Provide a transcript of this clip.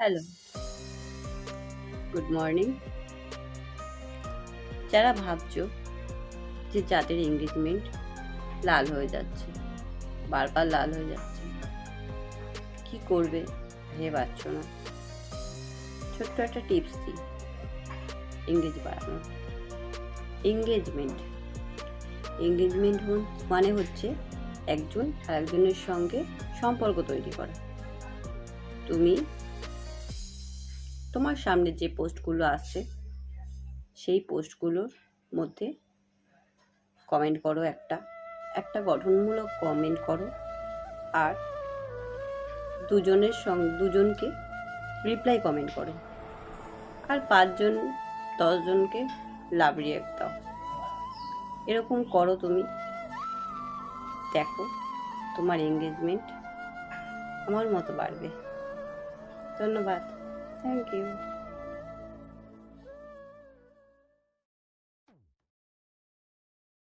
Hello, good morning. যারা ভাবছো যে যাদের এঙ্গেজমেন্ট লাল হয়ে যাচ্ছে, বারবার লাল হয়ে যাচ্ছে, কি করবে ভেবে পাচ্ছ না, ছোট্ট একটা টিপস দিই এঙ্গেজ বাড়ানোর। এঙ্গেজমেন্ট এঙ্গেজমেন্ট মানে হচ্ছে একজন আরেকজনের সঙ্গে সম্পর্ক তৈরি করা। তুমি তোমার সামনে যে পোস্টগুলো আসছে সেই পোস্টগুলোর মধ্যে কমেন্ট করো, একটা একটা গঠনমূলক কমেন্ট করো, আর দুজনকে রিপ্লাই কমেন্ট করো, আর 5-10জনকে লাভ রিঅ্যাক্ট দাও। এরকম করো, তুমি দেখো তোমার এঙ্গেজমেন্ট আমার মতো বাড়বে। ধন্যবাদ, থ্যাংক ইউ।